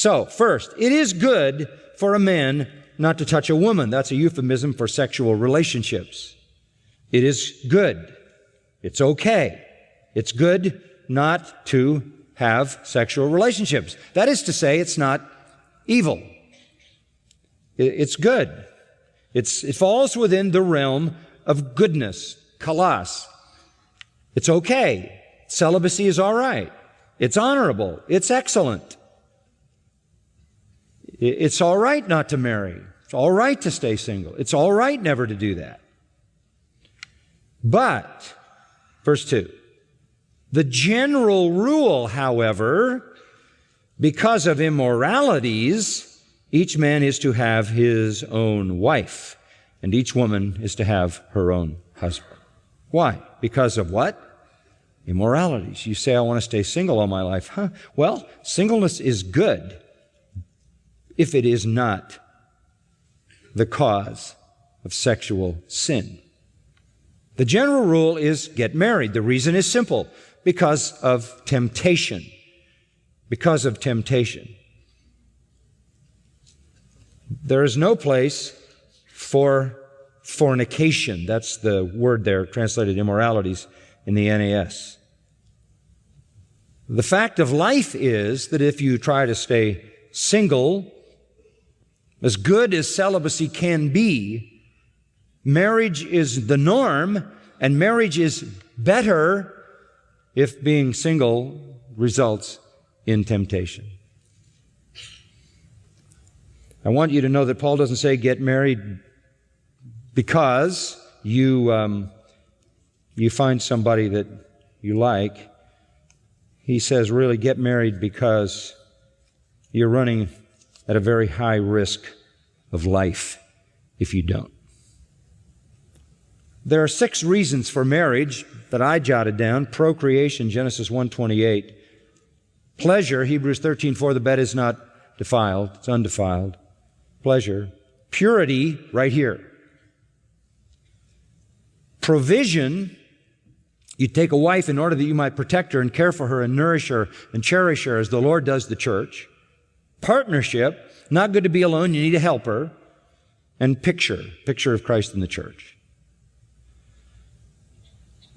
So, first, it is good for a man not to touch a woman. That's a euphemism for sexual relationships. It is good. It's okay. It's good not to have sexual relationships. That is to say, it's not evil. It's good. It falls within the realm of goodness, kalas. It's okay. Celibacy is all right. It's honorable. It's excellent. It's all right not to marry. It's all right to stay single. It's all right never to do that. But, verse 2, the general rule, however, because of immoralities, each man is to have his own wife, and each woman is to have her own husband. Why? Because of what? Immoralities. You say, I want to stay single all my life. Huh? Well, singleness is good if it is not the cause of sexual sin. The general rule is get married. The reason is simple. Because of temptation. Because of temptation. There is no place for fornication. That's the word there, translated immoralities in the NAS. The fact of life is that if you try to stay single, as good as celibacy can be, marriage is the norm, and marriage is better if being single results in temptation. I want you to know that Paul doesn't say get married because you find somebody that you like. He says really get married because you're running at a very high risk of life if you don't. There are 6 reasons for marriage that I jotted down. Procreation, Genesis 1:28. Pleasure, Hebrews 13:4, the bed is not defiled, it's undefiled. Pleasure. Purity, right here. Provision, you take a wife in order that you might protect her and care for her and nourish her and cherish her as the Lord does the church. Partnership, not good to be alone, you need a helper. And picture of Christ in the church.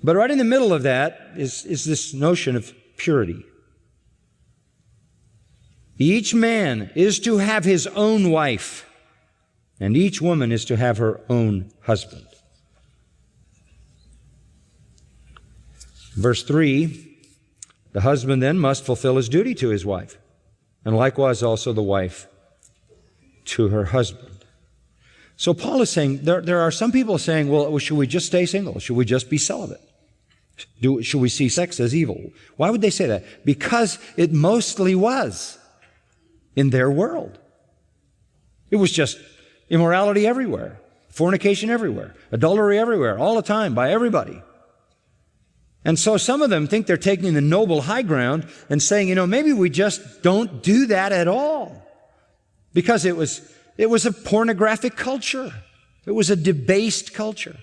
But right in the middle of that is this notion of purity. Each man is to have his own wife, and each woman is to have her own husband. Verse 3, the husband then must fulfill his duty to his wife, and likewise also the wife to her husband. So Paul is saying, there are some people saying, well, should we just stay single? Should we just be celibate? Should we see sex as evil? Why would they say that? Because it mostly was in their world. It was just immorality everywhere, fornication everywhere, adultery everywhere, all the time, by everybody. And so some of them think they're taking the noble high ground and saying, maybe we just don't do that at all. Because it was a pornographic culture. It was a debased culture.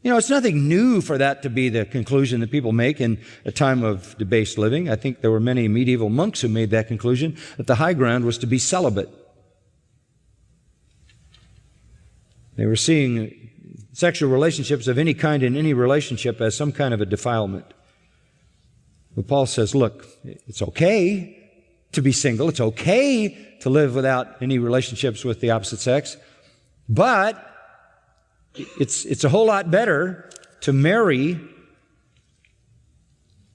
It's nothing new for that to be the conclusion that people make in a time of debased living. I think there were many medieval monks who made that conclusion, that the high ground was to be celibate. They were seeing sexual relationships of any kind in any relationship as some kind of a defilement. But Paul says, look, it's okay to be single. It's okay to live without any relationships with the opposite sex. But it's a whole lot better to marry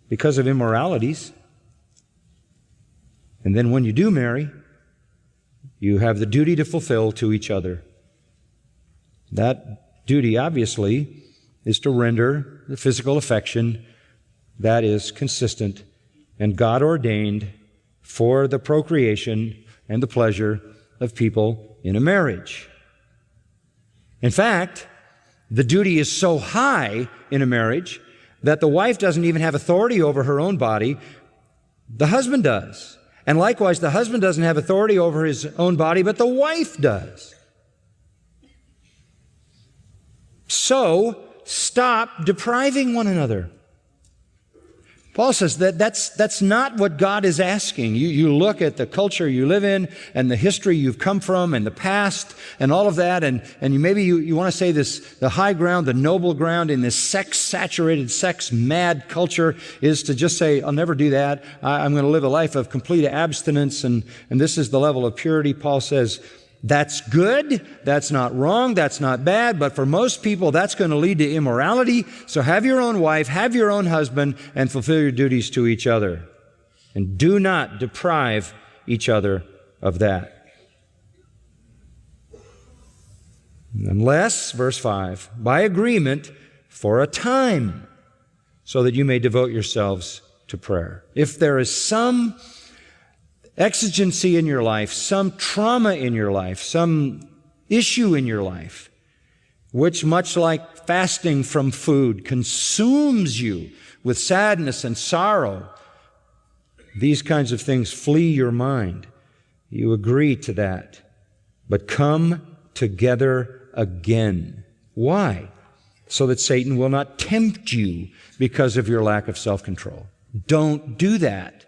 because of immoralities. And then when you do marry, you have the duty to fulfill to each other. That duty, obviously, is to render the physical affection that is consistent and God-ordained for the procreation and the pleasure of people in a marriage. In fact, the duty is so high in a marriage that the wife doesn't even have authority over her own body. The husband does. And likewise, the husband doesn't have authority over his own body, but the wife does. So, stop depriving one another. Paul says that that's not what God is asking. You look at the culture you live in and the history you've come from and the past and all of that, and you want to say the high ground, the noble ground in this sex-saturated, sex-mad culture is to just say, I'll never do that. I'm going to live a life of complete abstinence, and this is the level of purity. Paul says, that's good, that's not wrong, that's not bad, but for most people that's going to lead to immorality. So have your own wife, have your own husband, and fulfill your duties to each other. And do not deprive each other of that. Unless, verse 5, by agreement for a time, so that you may devote yourselves to prayer. If there is some exigency in your life, some trauma in your life, some issue in your life, which, much like fasting from food, consumes you with sadness and sorrow, these kinds of things flee your mind. You agree to that. But come together again. Why? So that Satan will not tempt you because of your lack of self-control. Don't do that.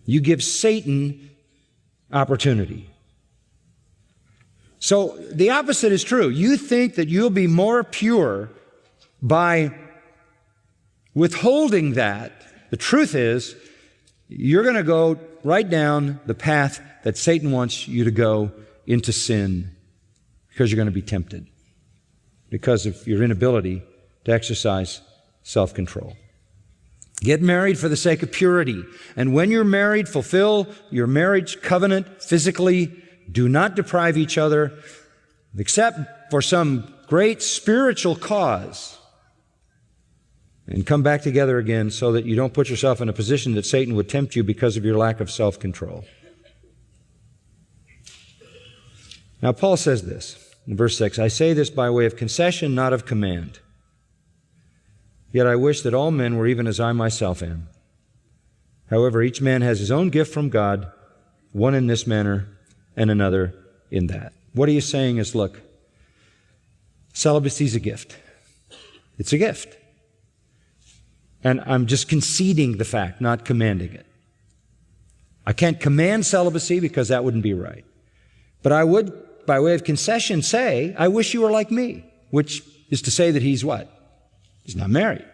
You give Satan opportunity. So the opposite is true. You think that you'll be more pure by withholding that. The truth is, you're going to go right down the path that Satan wants you to go into sin because you're going to be tempted because of your inability to exercise self-control. Get married for the sake of purity. And when you're married, fulfill your marriage covenant physically. Do not deprive each other, except for some great spiritual cause. And come back together again so that you don't put yourself in a position that Satan would tempt you because of your lack of self-control. Now, Paul says this in verse 6, I say this by way of concession, not of command. Yet I wish that all men were even as I myself am. However, each man has his own gift from God, one in this manner and another in that. What he is saying is, look, celibacy is a gift. It's a gift. And I'm just conceding the fact, not commanding it. I can't command celibacy because that wouldn't be right. But I would, by way of concession, say, I wish you were like me, which is to say that he's what? He's not married.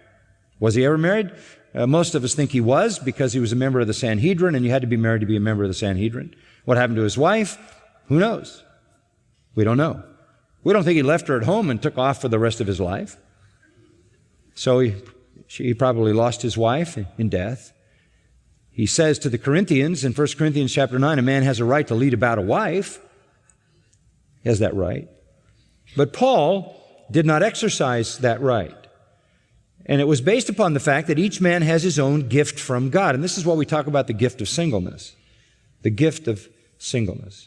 Was he ever married? Most of us think he was because he was a member of the Sanhedrin, and you had to be married to be a member of the Sanhedrin. What happened to his wife? Who knows? We don't know. We don't think he left her at home and took off for the rest of his life. So he probably lost his wife in death. He says to the Corinthians in 1 Corinthians chapter 9, a man has a right to lead about a wife. He has that right. But Paul did not exercise that right. And it was based upon the fact that each man has his own gift from God. And this is what we talk about, the gift of singleness. The gift of singleness.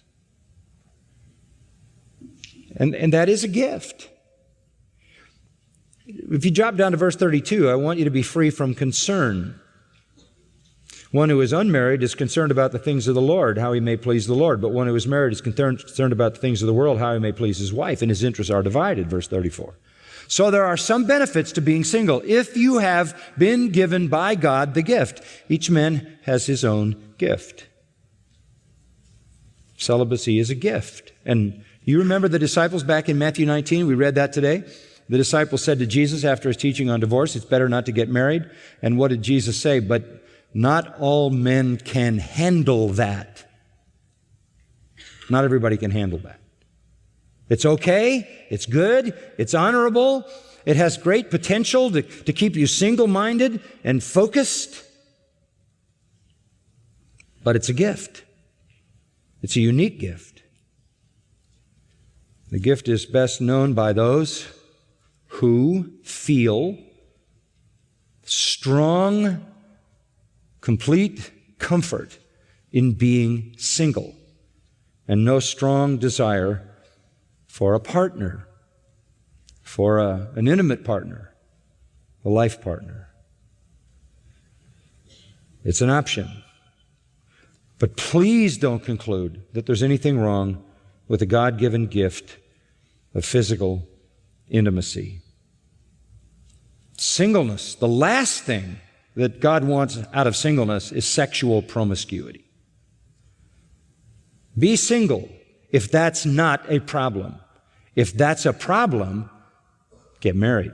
And that is a gift. If you drop down to verse 32, I want you to be free from concern. One who is unmarried is concerned about the things of the Lord, how he may please the Lord. But one who is married is concerned about the things of the world, how he may please his wife. And his interests are divided, verse 34. So there are some benefits to being single if you have been given by God the gift. Each man has his own gift. Celibacy is a gift. And you remember the disciples back in Matthew 19? We read that today. The disciples said to Jesus after his teaching on divorce, it's better not to get married. And what did Jesus say? But not all men can handle that. Not everybody can handle that. It's okay, it's good, it's honorable, it has great potential to keep you single-minded and focused. But it's a gift. It's a unique gift. The gift is best known by those who feel strong, complete comfort in being single and no strong desire for a partner, for an intimate partner, a life partner. It's an option. But please don't conclude that there's anything wrong with the God-given gift of physical intimacy. Singleness, the last thing that God wants out of singleness is sexual promiscuity. Be single if that's not a problem. If that's a problem, get married.